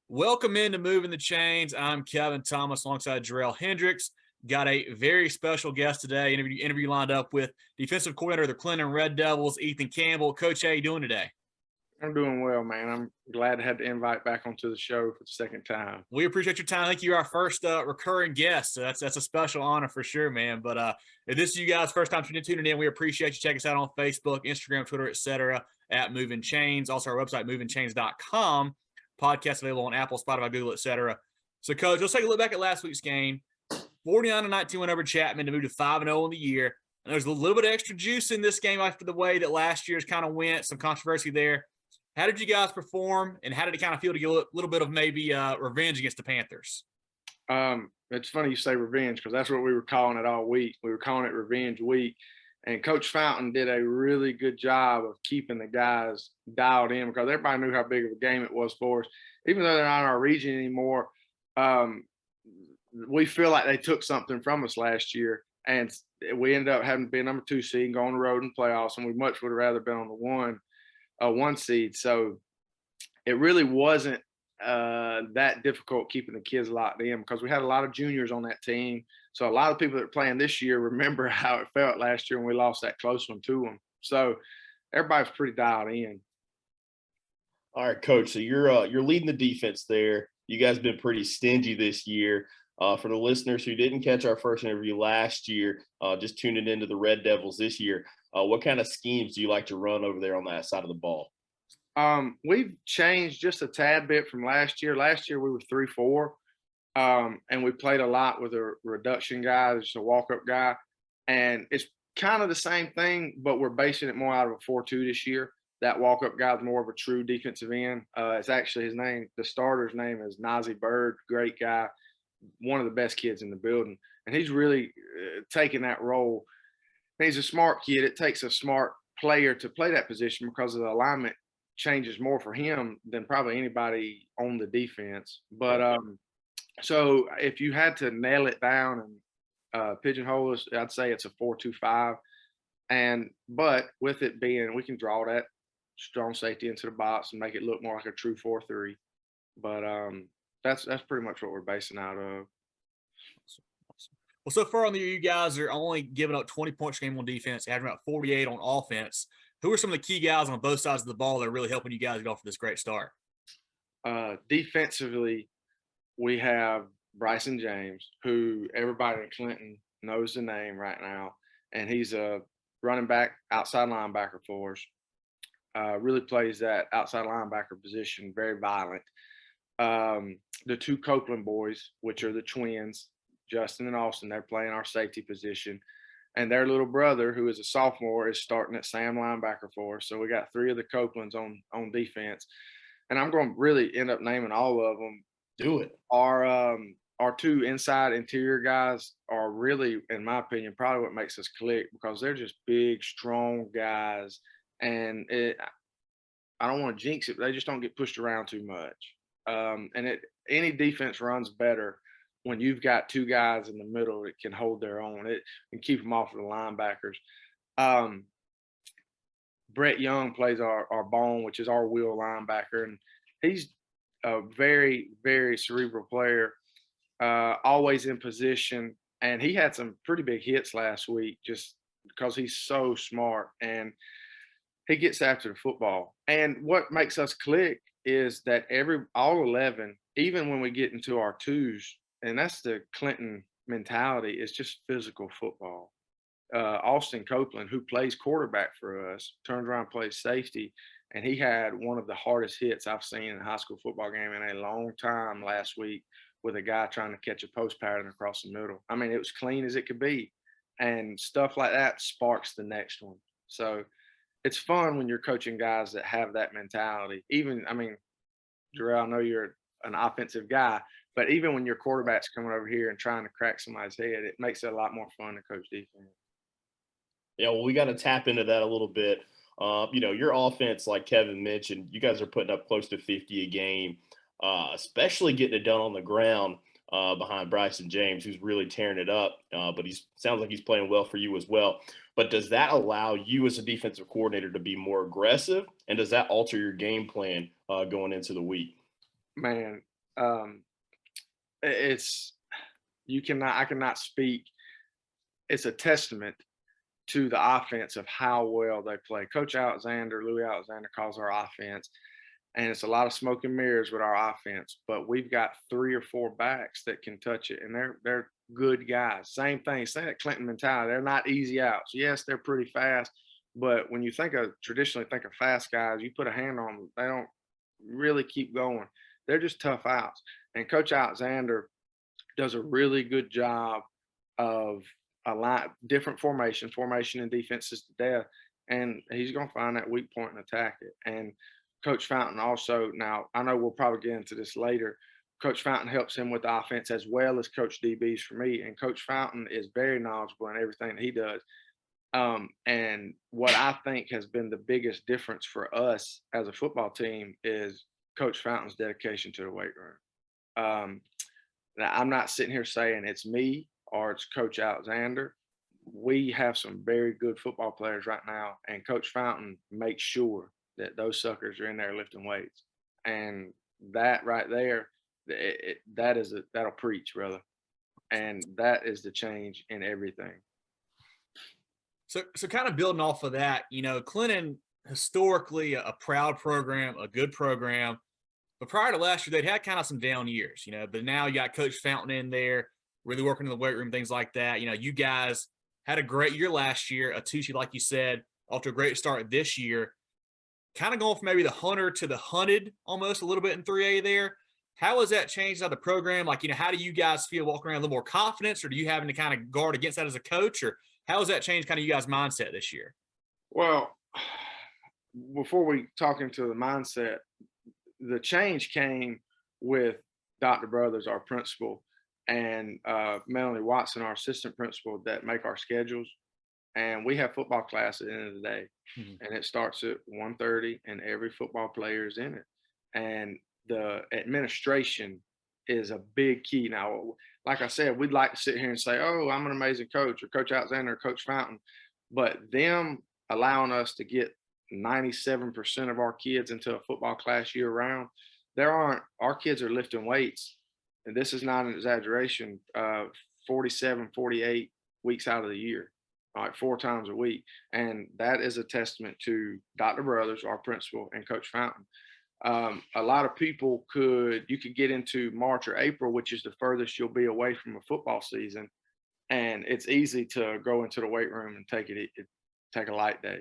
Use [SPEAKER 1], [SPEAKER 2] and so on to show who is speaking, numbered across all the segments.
[SPEAKER 1] Welcome into Moving the Chains. I'm Kevin Thomas alongside Jerel Hendricks. Got a very special guest today. Interview lined up with defensive coordinator of the Clinton Red Devils, Ethan Campbell. Coach, how you doing today?
[SPEAKER 2] I'm doing well, man. I'm glad to have the invite back onto the show for the second time.
[SPEAKER 1] We appreciate your time. I think you're our first recurring guest, so that's a special honor for sure, man. But if this is you guys' first time tuning in, we appreciate you. Check us out on Facebook, Instagram, Twitter, etc. at Movin Chains. Also, our website, movinchains.com. Podcast available on Apple, Spotify, Google, etc. So, Coach, let's take a look back at last week's game. 49-19 win over Chapman to move to 5-0 in the year. And there's a little bit of extra juice in this game after the way that last year's kind of went. Some controversy there. How did you guys perform, and how did it kind of feel to get a little bit of maybe revenge against the Panthers?
[SPEAKER 2] It's funny you say revenge because that's what we were calling it all week. We were calling it Revenge Week. And Coach Fountain did a really good job of keeping the guys dialed in because everybody knew how big of a game it was for us. Even though they're not in our region anymore, we feel like they took something from us last year. And we ended up having to be a number 2 seed and go on the road and playoffs. And we much would have rather been on the one seed. So it really wasn't that difficult keeping the kids locked in because we had a lot of juniors on that team. So a lot of people that are playing this year remember how it felt last year when we lost that close one to them. So everybody's pretty dialed in.
[SPEAKER 3] All right, Coach. So you're leading the defense there. You guys have been pretty stingy this year. For the listeners who didn't catch our first interview last year, just tuning into the Red Devils this year, what kind of schemes do you like to run over there on that side of the ball?
[SPEAKER 2] We've changed just a tad bit from last year. Last year we were 3-4, and we played a lot with a reduction guy, just a walk-up guy, and it's kind of the same thing, but we're basing it more out of a 4-2 this year. That walk-up guy is more of a true defensive end. It's actually his name. The starter's name is Nazi Bird, great guy, one of the best kids in the building, and he's really taking that role. He's a smart kid. It takes a smart player to play that position because of the alignment changes more for him than probably anybody on the defense. But so if you had to nail it down and pigeonhole us, I'd say it's a 4-2-5. But with it being, we can draw that strong safety into the box and make it look more like a true 4-3. But that's pretty much what we're basing out of.
[SPEAKER 1] Well, so far on the year, you guys are only giving up 20 points a game on defense, averaging about 48 on offense. Who are some of the key guys on both sides of the ball that are really helping you guys get off to this great start?
[SPEAKER 2] Defensively, we have Bryson James, who everybody in Clinton knows the name right now, and he's a running back, outside linebacker for us. Really plays that outside linebacker position, very violent. The 2 Copeland boys, which are the twins, Justin and Austin, they're playing our safety position. And their little brother, who is a sophomore, is starting at Sam linebacker for us. So we got 3 of the Copelands on defense. And I'm going to really end up naming all of them.
[SPEAKER 3] Do it.
[SPEAKER 2] Our 2 inside interior guys are really, in my opinion, probably what makes us click because they're just big, strong guys. And I don't want to jinx it, but they just don't get pushed around too much. Any defense runs better when you've got 2 guys in the middle that can hold their own. It can keep them off of the linebackers. Brett Young plays our bone, which is our wheel linebacker, and he's a very, very cerebral player, always in position. And he had some pretty big hits last week just because he's so smart and he gets after the football. And what makes us click is that all 11, even when we get into our 2s, and that's the Clinton mentality, it's just physical football. Austin Copeland, who plays quarterback for us, turns around and plays safety, and he had one of the hardest hits I've seen in a high school football game in a long time last week with a guy trying to catch a post pattern across the middle. I mean, it was clean as it could be, and stuff like that sparks the next one. So it's fun when you're coaching guys that have that mentality. Jerel, I know you're an offensive guy, but even when your quarterback's coming over here and trying to crack somebody's head, it makes it a lot more fun to coach defense.
[SPEAKER 3] Yeah, well, we got to tap into that a little bit. Your offense, like Kevin mentioned, you guys are putting up close to 50 a game, especially getting it done on the ground behind Bryson James, who's really tearing it up. But sounds like he's playing well for you as well. But does that allow you as a defensive coordinator to be more aggressive? And does that alter your game plan going into the week?
[SPEAKER 2] Man, it's I cannot speak. It's a testament to the offense of how well they play. Louis Alexander calls our offense, and it's a lot of smoke and mirrors with our offense, but we've got 3 or 4 backs that can touch it, and they're good guys. Same thing, same that Clinton mentality. They're not easy outs. Yes, they're pretty fast, but when you traditionally think of fast guys, you put a hand on them, they don't really keep going. They're just tough outs. And Coach Alexander does a really good job of a lot different formation and defenses to death, and he's going to find that weak point and attack it. And Coach Fountain also, now I know we'll probably get into this later, Coach Fountain helps him with the offense as well as Coach DBs for me, and Coach Fountain is very knowledgeable in everything that he does. And what I think has been the biggest difference for us as a football team is Coach Fountain's dedication to the weight room. Now, I'm not sitting here saying it's me or it's Coach Alexander. We have some very good football players right now, and Coach Fountain makes sure that those suckers are in there lifting weights. And that right there, that'll preach, brother. And that is the change in everything.
[SPEAKER 1] So kind of building off of that, Clinton, historically a proud program, a good program, but prior to last year, they'd had kind of some down years, but now you got Coach Fountain in there, really working in the weight room, things like that. You guys had a great year last year, a 2-seed, like you said, off to a great start this year, kind of going from maybe the hunter to the hunted almost a little bit in 3A there. How has that changed how the program? Like, how do you guys feel walking around a little more confidence, or do you having to kind of guard against that as a coach, or how has that changed kind of you guys' mindset this year?
[SPEAKER 2] Well, before we talk into the mindset, the change came with Dr. Brothers, our principal, and Melanie Watson, our assistant principal, that make our schedules. And we have football class at the end of the day, and it starts at 1:30, and every football player is in it. And the administration is a big key. Now, like I said, we'd like to sit here and say, oh, I'm an amazing coach, or Coach Alexander, or Coach Fountain, but them allowing us to get 97% of our kids into a football class year round, our kids are lifting weights, and this is not an exaggeration, 47, 48 weeks out of the year, like 4 times a week. And that is a testament to Dr. Brothers, our principal, and Coach Fountain. A lot of people you could get into March or April, which is the furthest you'll be away from a football season, and it's easy to go into the weight room and take a light day.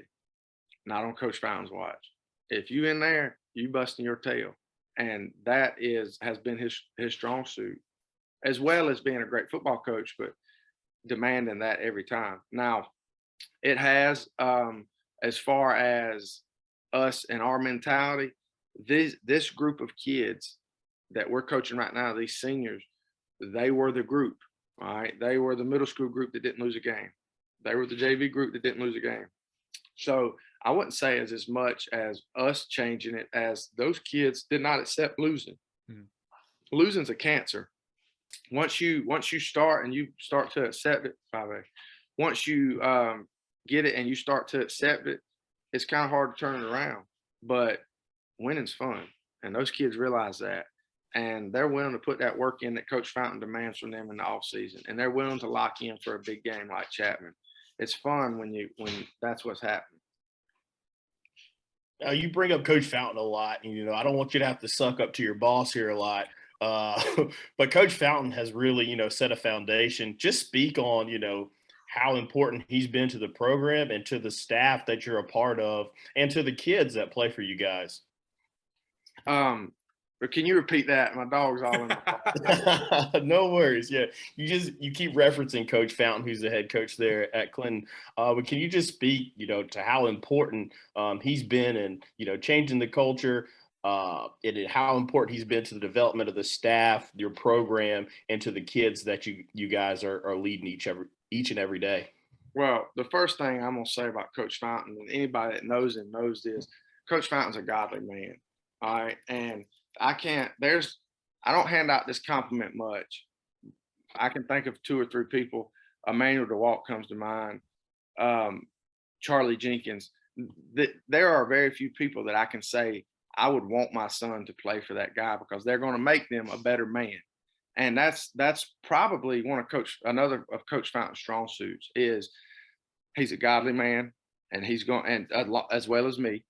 [SPEAKER 2] Not on Coach Fountain's watch. If you in there, you busting your tail, and that has been his strong suit, as well as being a great football coach, but demanding that every time. Now, it has, as far as us and our mentality, this group of kids that we're coaching right now, these seniors, they were the group, all right? They were the middle school group that didn't lose a game. They were the JV group that didn't lose a game. So I wouldn't say as much as us changing it as those kids did not accept losing. Losing's a cancer. Once you start and you start to accept it, once you get it and you start to accept it, it's kind of hard to turn it around. But winning's fun, and those kids realize that, and they're willing to put that work in that Coach Fountain demands from them in the off season, and they're willing to lock in for a big game like Chapman. It's fun when that's what's happening.
[SPEAKER 3] You bring up Coach Fountain a lot, and I don't want you to have to suck up to your boss here a lot, but Coach Fountain has really set a foundation. Just speak on how important he's been to the program and to the staff that you're a part of, and to the kids that play for you guys.
[SPEAKER 2] But can you repeat that? My dog's all in my phone.
[SPEAKER 3] No worries. Yeah, you keep referencing Coach Fountain, who's the head coach there at Clinton. But can you just speak, to how important he's been in, changing the culture, and how important he's been to the development of the staff, your program, and to the kids that you guys are leading each and every day?
[SPEAKER 2] Well, the first thing I'm gonna say about Coach Fountain, and anybody that knows him knows this, Coach Fountain's a godly man. All right. And I don't hand out this compliment much. I can think of 2 or 3 people. Emmanuel DeWalt comes to mind. Charlie Jenkins. There are very few people that I can say I would want my son to play for that guy because they're going to make them a better man. And that's probably another of Coach Fountain's strong suits is he's a godly man, and he's going, and as well as me,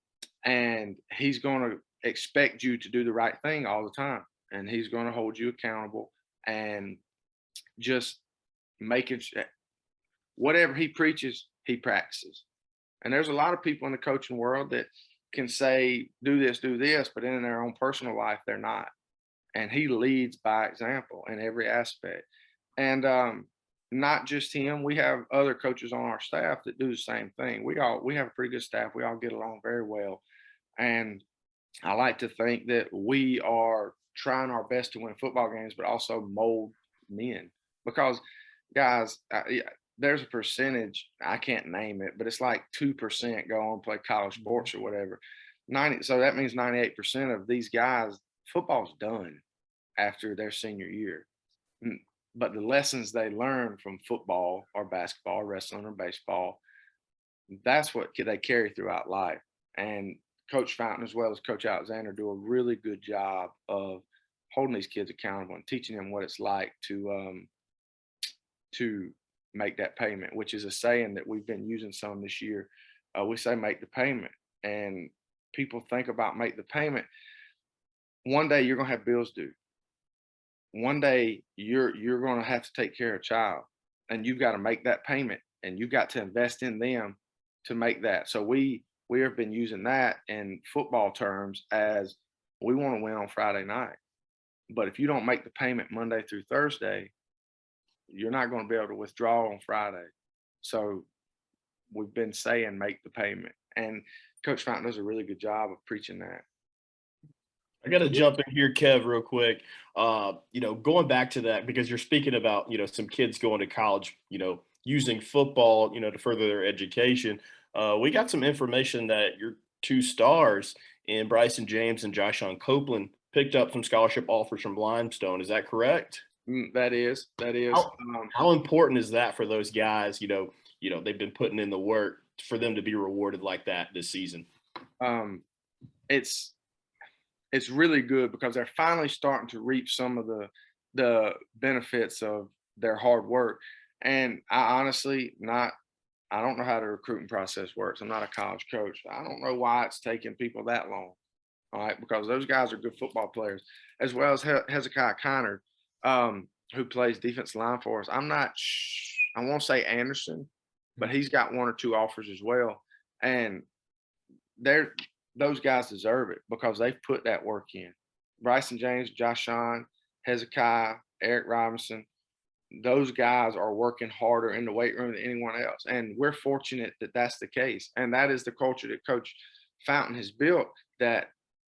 [SPEAKER 2] and he's going to expect you to do the right thing all the time, and he's going to hold you accountable, and just making whatever he preaches, he practices. And there's a lot of people in the coaching world that can say, do this, but in their own personal life, they're not. And he leads by example in every aspect. And not just him, we have other coaches on our staff that do the same thing. We have a pretty good staff. We all get along very well. And I like to think that we are trying our best to win football games, but also mold men. Because, guys, there's a percentage, I can't name it, but it's like 2% go on and play college sports or whatever. So that means 98% of these guys, football's done after their senior year. But the lessons they learn from football or basketball, or wrestling or baseball, that's what they carry throughout life. And Coach Fountain, as well as Coach Alexander, do a really good job of holding these kids accountable and teaching them what it's like to make that payment, which is a saying that we've been using some this year. We say make the payment, and people think about make the payment. One day you're going to have bills due. One day you're going to have to take care of a child, and you've got to make that payment, and you've got to invest in them to make that. So we have been using that in football terms as we want to win on Friday night. But if you don't make the payment Monday through Thursday, you're not going to be able to withdraw on Friday. So we've been saying make the payment. And Coach Fountain does a really good job of preaching that.
[SPEAKER 3] I got to jump in here, Kev, real quick. Going back to that, because you're speaking about, some kids going to college, using football, to further their education. We got some information that your two stars in Bryson James and Jyshawn Copeland picked up some scholarship offers from Limestone. Is that correct?
[SPEAKER 2] That is.
[SPEAKER 3] How important is that for those guys? They've been putting in the work for them to be rewarded like that this season.
[SPEAKER 2] It's really good because they're finally starting to reap some of the benefits of their hard work. And I honestly I don't know how the recruiting process works. I'm not a college coach. I don't know why it's taking people that long. All right, because those guys are good football players, as well as Hezekiah Connor, who plays defensive line for us. I won't say Anderson, but he's got one or two offers as well. And those guys deserve it because they've put that work in. Bryson James, Jyshawn, Hezekiah, Eric Robinson, those guys are working harder in the weight room than anyone else. And we're fortunate that that's the case. And that is the culture that Coach Fountain has built, that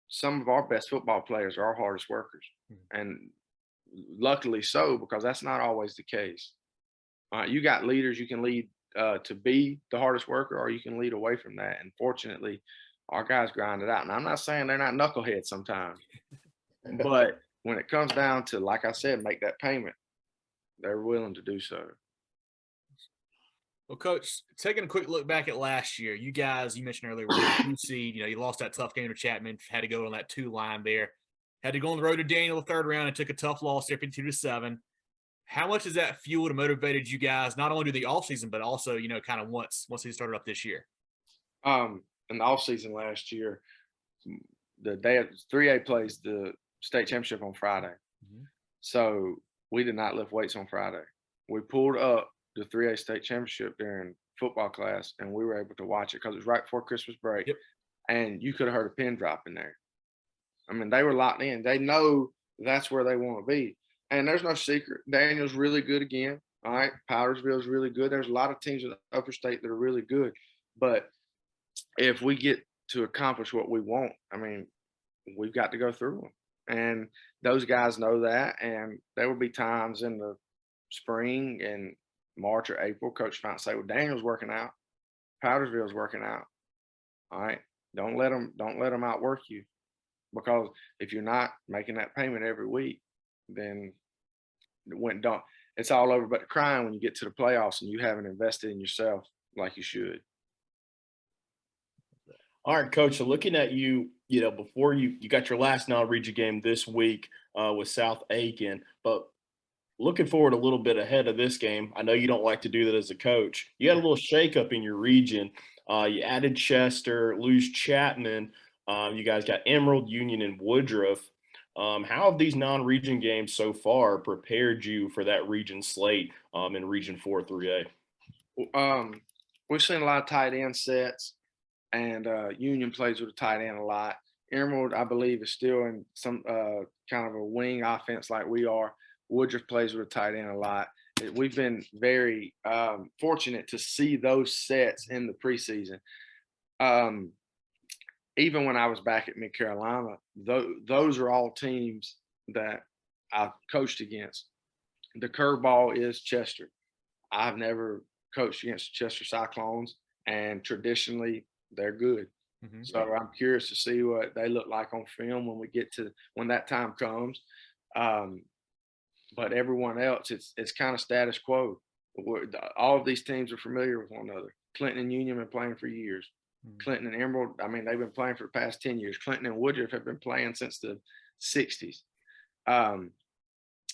[SPEAKER 2] some of our best football players are our hardest workers. And luckily so, because that's not always the case. You got leaders you can lead to be the hardest worker, or you can lead away from that. And fortunately, our guys grind it out. And I'm not saying they're not knuckleheads sometimes, but when it comes down to, like I said, make that payment, they're willing to do so.
[SPEAKER 1] Well, Coach, taking a quick look back at last year, you guys, you mentioned earlier, were the 2 seed. You lost that tough game to Chapman, had to go on that 2 line there, had to go on the road to Daniel the 3rd round and took a tough loss there, 52-7. How much has that fueled and motivated you guys, not only to the offseason, but also, kind of once he started up this year?
[SPEAKER 2] In the offseason last year, the day of 3A plays the state championship on Friday. So we did not lift weights on Friday. We pulled up the 3A state championship during football class, and we were able to watch it because it was right before Christmas break.
[SPEAKER 1] Yep.
[SPEAKER 2] And you could have heard a pin drop in there. I mean, they were locked in. They know that's where they want to be. And there's no secret. Daniel's really good again. All right. Powdersville's really good. There's a lot of teams in the upper state that are really good. But if we get to accomplish what we want, I mean, we've got to go through them. And those guys know that. And there will be times in the spring and March or April, Coach Fountain say, well, Daniel's working out. Powdersville's working out. All right. Don't let them outwork you. Because if you're not making that payment every week, then it's all over but the crying when you get to the playoffs and you haven't invested in yourself like you should.
[SPEAKER 3] All right, Coach. So looking at you, before you got your last non-region game this week with South Aiken, but looking forward a little bit ahead of this game. I know you don't like to do that as a coach. You had a little shakeup in your region. You added Chester, lose Chapman. You guys got Emerald, Union, and Woodruff. How have these non-region games so far prepared you for that region slate in Region 4 3A?
[SPEAKER 2] We've seen a lot of tight end sets, and Union plays with a tight end a lot. Emerald, I believe, is still in some kind of a wing offense like we are. Woodruff plays with a tight end a lot. We've been very fortunate to see those sets in the preseason. Even when I was back at Mid Carolina, those are all teams that I coached against. The curveball is Chester. I've never coached against Chester Cyclones, and traditionally they're good.
[SPEAKER 1] Mm-hmm.
[SPEAKER 2] So I'm curious to see what they look like on film when that time comes. But everyone else, it's kind of status quo. All of these teams are familiar with one another. Clinton and Union have been playing for years. Mm-hmm. Clinton and Emerald, I mean, they've been playing for the past 10 years. Clinton and Woodruff have been playing since the 60s.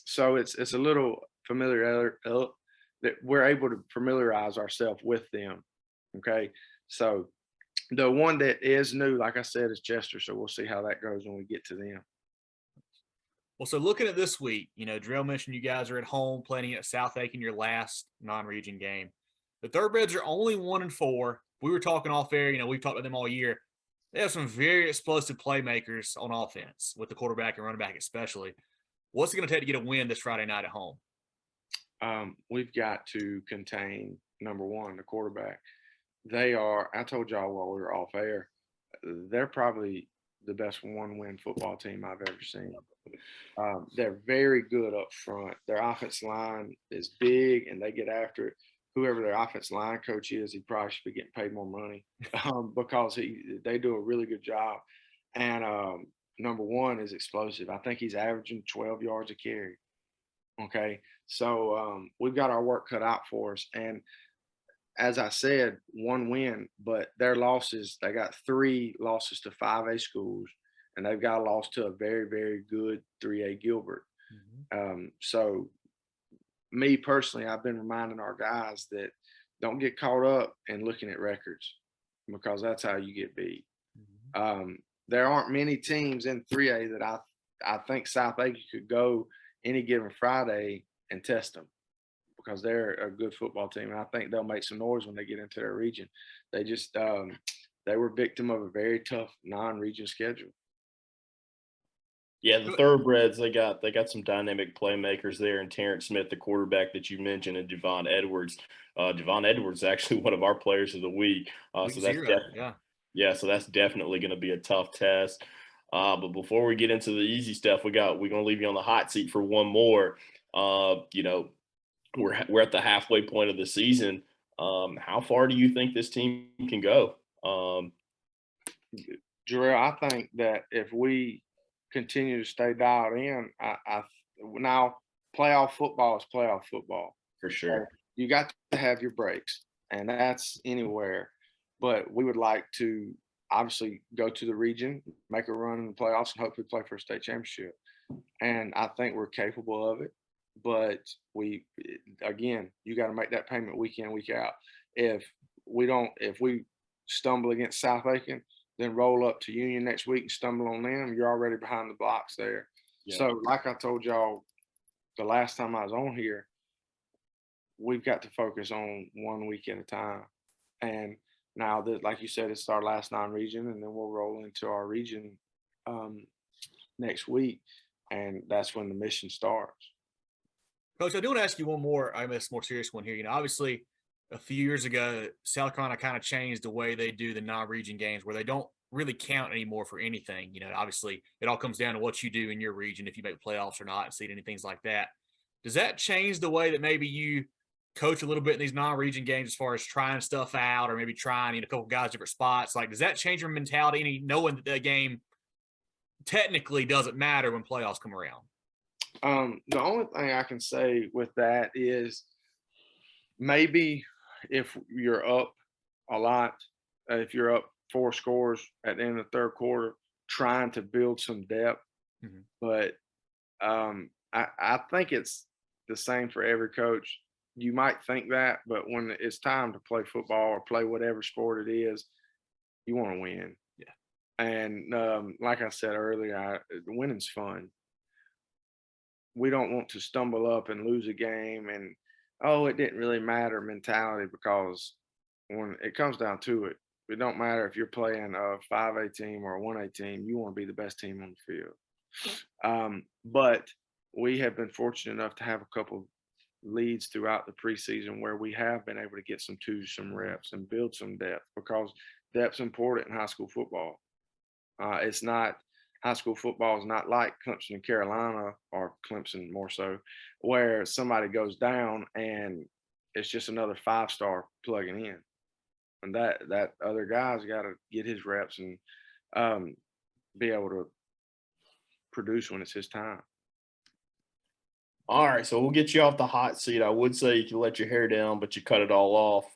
[SPEAKER 2] So it's a little familiar that we're able to familiarize ourselves with them. Okay. So the one that is new, like I said, is Chester. So we'll see how that goes when we get to them.
[SPEAKER 1] Well, so looking at this week, Jerel mentioned you guys are at home playing at South Aiken, your last non-region game. The Thoroughbreds are only 1-4. We were talking off air, we've talked about them all year. They have some very explosive playmakers on offense with the quarterback and running back especially. What's it going to take to get a win this Friday night at home?
[SPEAKER 2] We've got to contain, number one, the quarterback. I told y'all while we were off air, they're probably the best one-win football team I've ever seen. They're very good up front. Their offensive line is big, and they get after it. Whoever their offensive line coach is, he probably should be getting paid more money because they do a really good job. And number one is explosive. I think he's averaging 12 yards a carry. Okay, so we've got our work cut out for us. And as I said, one win, but their losses, they got 3 losses to 5A schools, and they've got a loss to a very, very good 3A Gilbert. Mm-hmm. So me personally, I've been reminding our guys that don't get caught up in looking at records, because that's how you get beat. Mm-hmm. There aren't many teams in 3A that I think South Aiken could go any given Friday and test them, because they're a good football team. And I think they'll make some noise when they get into their region. They just they were victim of a very tough non-region schedule.
[SPEAKER 3] Yeah, the Thoroughbreds, they got some dynamic playmakers there, and Terrence Smith, the quarterback that you mentioned, and Javon Edwards. Javon Edwards is actually one of our players of the week. So that's definitely going to be a tough test. But before we get into the easy stuff, we're going to leave you on the hot seat for one more. We're at the halfway point of the season. How far do you think this team can go?
[SPEAKER 2] Jerel, I think that if we continue to stay dialed in, now playoff football is playoff football.
[SPEAKER 3] For sure.
[SPEAKER 2] You got to have your breaks, and that's anywhere. But we would like to obviously go to the region, make a run in the playoffs, and hopefully play for a state championship. And I think we're capable of it. But you got to make that payment week in, week out. If we stumble against South Aiken, then roll up to Union next week and stumble on them, you're already behind the blocks there. Yeah. So like I told y'all the last time I was on here, we've got to focus on 1 week at a time. And now that, like you said, it's our last non-region, and then we'll roll into our region next week. And that's when the mission starts.
[SPEAKER 1] Coach, I do want to ask you one more, more serious one here. Obviously, a few years ago, South Carolina kind of changed the way they do the non-region games, where they don't really count anymore for anything. Obviously, it all comes down to what you do in your region, if you make playoffs or not, and seed, and things like that. Does that change the way that maybe you coach a little bit in these non-region games, as far as trying stuff out, or maybe trying a couple guys different spots? Like, does that change your mentality, any knowing that the game technically doesn't matter when playoffs come around?
[SPEAKER 2] The only thing I can say with that is maybe if you're up a lot, if you're up 4 scores at the end of the third quarter, trying to build some depth.
[SPEAKER 1] Mhm.
[SPEAKER 2] But I think it's the same for every coach. You might think that, but when it's time to play football or play whatever sport it is, you want to win.
[SPEAKER 1] Yeah.
[SPEAKER 2] And like I said earlier, winning's fun. We don't want to stumble up and lose a game and, oh, it didn't really matter mentality, because when it comes down to it, it don't matter if you're playing a 5A team or a 1A team, you want to be the best team on the field. But we have been fortunate enough to have a couple leads throughout the preseason where we have been able to get some reps and build some depth, because depth's important in high school football. It's not high school football is not like Clemson and Carolina, or Clemson more so, where somebody goes down and it's just another 5-star plugging in, and that other guy's got to get his reps and be able to produce when it's his time.
[SPEAKER 3] All right, so we'll get you off the hot seat. I would say you can let your hair down, but you cut it all off.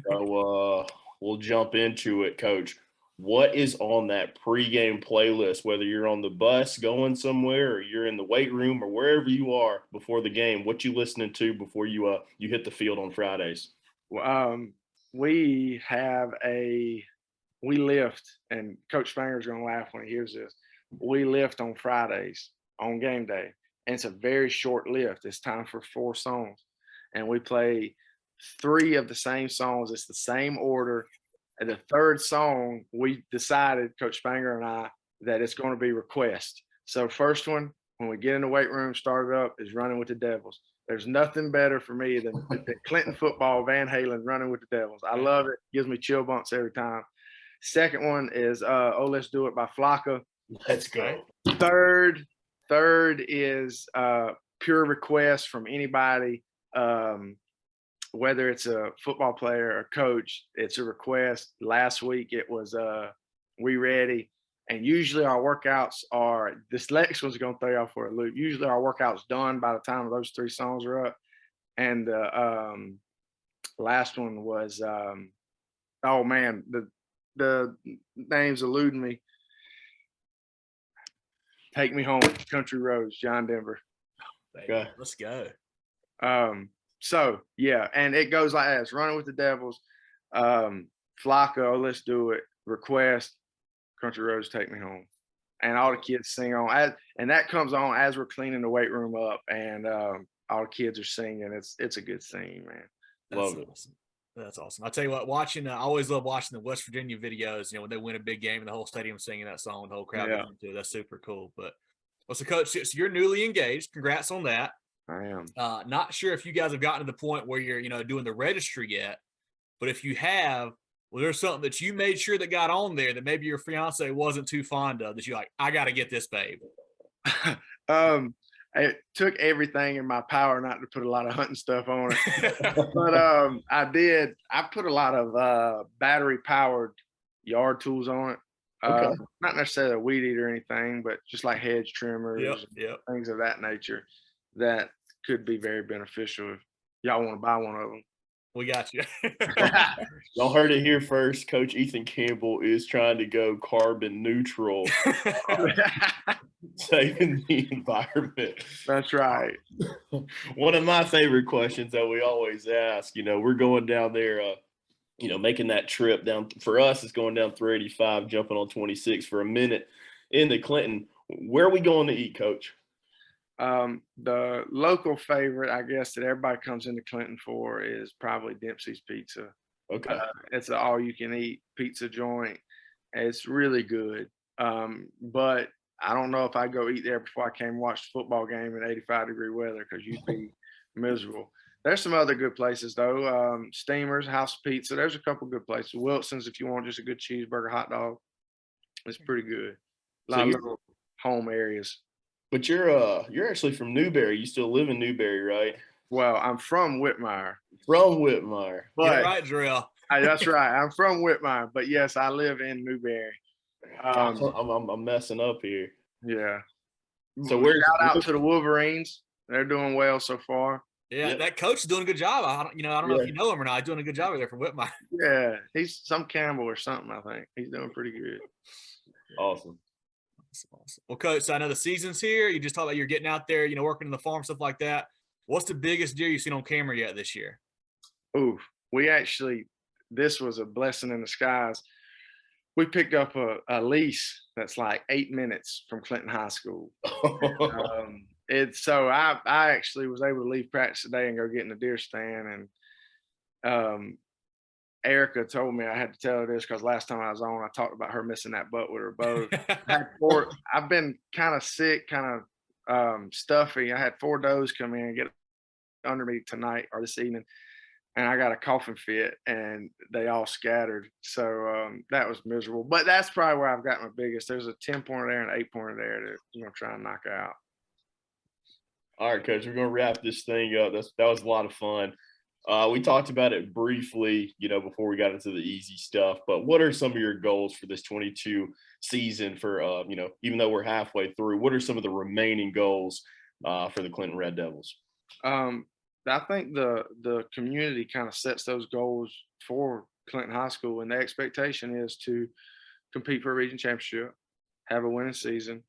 [SPEAKER 3] So we'll jump into it, Coach. What is on that pregame playlist, whether you're on the bus going somewhere or you're in the weight room or wherever you are before the game? What you listening to before you hit the field on Fridays?
[SPEAKER 2] Well, we lift, and Coach Spanger's going to laugh when he hears this. We lift on Fridays on game day, and it's a very short lift. It's time for 4 songs, and we play 3 of the same songs. It's the same order. And the third song, we decided, Coach Spanger and I, that it's going to be Request. So first one, when we get in the weight room, started up, is Running with the Devils. There's nothing better for me than Clinton football, Van Halen, Running with the Devils. I love it. Gives me chill bumps every time. Second one is Oh, Let's Do It by Flocka.
[SPEAKER 3] Let's go.
[SPEAKER 2] Third is Pure Request from anybody. Whether it's a football player or coach, it's a request. Last week it was We Ready. And usually our workouts are, this next one's going to throw you off for a loop. Usually our workout's done by the time those 3 songs are up. And the last one was, oh man, the name's eluding me. Take Me Home, Country Roads, John Denver.
[SPEAKER 1] Okay. Let's go.
[SPEAKER 2] So yeah, and it goes like that. It's Running with the Devils, Flocka, Oh, Let's Do It, Request, Country Roads, Take Me Home, and all the kids sing on. And that comes on as we're cleaning the weight room up, and all the kids are singing. It's a good scene, man.
[SPEAKER 1] Love it. Awesome. That's awesome. I'll tell you what, watching, I always love watching the West Virginia videos, when they win a big game and the whole stadium singing that song, the whole crowd goes into it. That's super cool. But well, so Coach, so you're newly engaged. Congrats on that.
[SPEAKER 2] I am.
[SPEAKER 1] Not sure if you guys have gotten to the point where you're, doing the registry yet, but if you have, well, there's something that you made sure that got on there that maybe your fiance wasn't too fond of, that you're like, I got to get this, babe.
[SPEAKER 2] It took everything in my power not to put a lot of hunting stuff on it. But I did. I put a lot of battery-powered yard tools on it.
[SPEAKER 3] Okay.
[SPEAKER 2] Not necessarily a weed eater or anything, but just like hedge trimmers, things of that nature that could be very beneficial if y'all want to buy one of them.
[SPEAKER 1] We got you.
[SPEAKER 3] Y'all heard it here first. Coach Ethan Campbell is trying to go carbon neutral, saving the environment.
[SPEAKER 2] That's right.
[SPEAKER 3] One of my favorite questions that we always ask, we're going down there, making that trip down. For us, it's going down 385, jumping on 26 for a minute into Clinton. Where are we going to eat, Coach?
[SPEAKER 2] The local favorite, I guess, that everybody comes into Clinton for is probably Dempsey's Pizza.
[SPEAKER 3] Okay.
[SPEAKER 2] It's an all-you-can-eat pizza joint. It's really good. But I don't know if I'd go eat there before I came watch the football game in 85-degree weather, because you'd be miserable. There's some other good places, though. Steamers, House of Pizza. There's a couple good places. Wilson's, if you want just a good cheeseburger, hot dog. It's pretty good. A lot of little home areas.
[SPEAKER 3] But you're actually from Newberry. You still live in Newberry, right?
[SPEAKER 2] Well, I'm from Whitmire.
[SPEAKER 3] From Whitmire.
[SPEAKER 1] But, right, Jerel.
[SPEAKER 2] That's right. I'm from Whitmire, but yes, I live in Newberry.
[SPEAKER 3] I'm messing up here.
[SPEAKER 2] Yeah.
[SPEAKER 3] So
[SPEAKER 2] shout out to the Wolverines. They're doing well so far.
[SPEAKER 1] Yeah,
[SPEAKER 3] Yep.
[SPEAKER 1] that coach is doing a good job. I don't know if
[SPEAKER 3] Yeah.
[SPEAKER 1] you know him or not. He's doing a good job over there for Whitmire.
[SPEAKER 2] Yeah, he's some Campbell or something. I think he's doing pretty good.
[SPEAKER 3] Awesome.
[SPEAKER 1] Awesome. Well, coach, so I know the season's here. You just talked about you're getting out there, working in the farm, stuff like that. What's the biggest deer you've seen on camera yet this year?
[SPEAKER 2] Ooh, this was a blessing in disguise. We picked up a lease that's like 8 minutes from Clinton High School. I actually was able to leave practice today and go get in the deer stand. And Erica told me I had to tell her this because last time I was on, I talked about her missing that butt with her bow. I've been kind of sick, kind of stuffy. I had 4 does come in and get under me tonight or this evening, and I got a coughing fit, and they all scattered. So that was miserable. But that's probably where I've got my biggest. There's a 10-pointer there and an 8-pointer there that I'm gonna try and knock out.
[SPEAKER 3] All right, coach, we're going to wrap this thing up. That was a lot of fun. We talked about it briefly, before we got into the easy stuff, but what are some of your goals for this 22 season for, even though we're halfway through, what are some of the remaining goals for the Clinton Red Devils?
[SPEAKER 2] I think the community kind of sets those goals for Clinton High School, and the expectation is to compete for a region championship, have a winning season,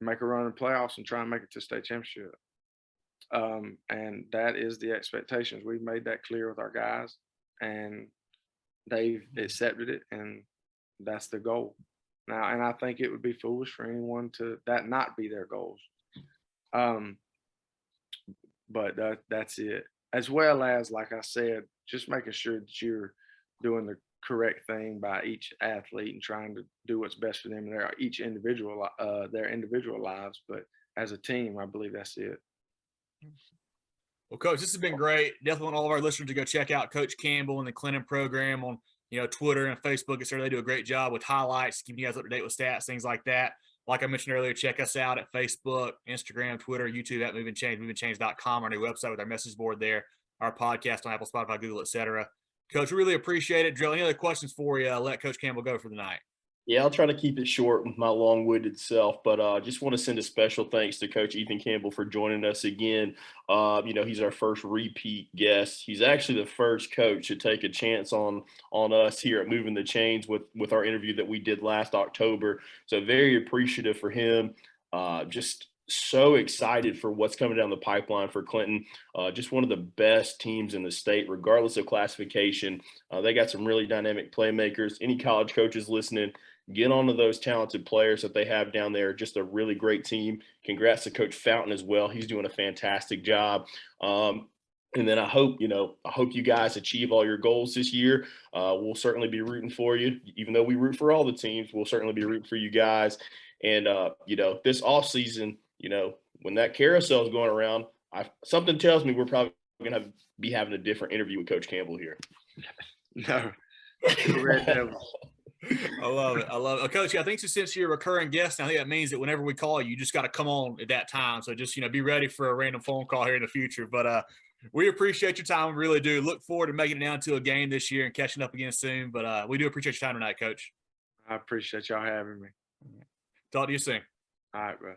[SPEAKER 2] make a run in playoffs, and try and make it to state championship. And that is the expectations. We've made that clear with our guys, and they've accepted it, and that's the goal now. And I think it would be foolish for anyone to that not be their goals. But that's it. As well as, like I said, just making sure that you're doing the correct thing by each athlete and trying to do what's best for them in their individual lives. But as a team, I believe that's it.
[SPEAKER 1] Well, coach, this has been great. Definitely want all of our listeners to go check out Coach Campbell and the Clinton program on Twitter and Facebook. Etc. They do a great job with highlights, keeping you guys up to date with stats, things like that. Like I mentioned earlier, check us out at Facebook, Instagram, Twitter, YouTube at Movin Chains, movingchains.com, our new website with our message board there, our podcast on Apple, Spotify, Google, etc. Coach, we really appreciate it. Jerel, any other questions for you? Let Coach Campbell go for the night.
[SPEAKER 3] Yeah, I'll try to keep it short with my long-winded self, but just want to send a special thanks to Coach Ethan Campbell for joining us again. He's our first repeat guest. He's actually the first coach to take a chance on us here at Movin the Chains with our interview that we did last October. So very appreciative for him. Just so excited for what's coming down the pipeline for Clinton. Just one of the best teams in the state, regardless of classification. They got some really dynamic playmakers. Any college coaches listening, get onto those talented players that they have down there. Just a really great team. Congrats to Coach Fountain as well. He's doing a fantastic job. And then I hope you guys achieve all your goals this year. We'll certainly be rooting for you. Even though we root for all the teams, we'll certainly be rooting for you guys. And, this off season, when that carousel is going around, something tells me we're probably going to be having a different interview with Coach Campbell here.
[SPEAKER 2] No.
[SPEAKER 1] I love it. Coach, I think since you're a recurring guest, I think that means that whenever we call you, you just got to come on at that time. So just, be ready for a random phone call here in the future. But we appreciate your time. We really do. Look forward to making it down to a game this year and catching up again soon. But we do appreciate your time tonight, Coach.
[SPEAKER 2] I appreciate y'all having me.
[SPEAKER 1] Talk to you soon.
[SPEAKER 2] All right, bro.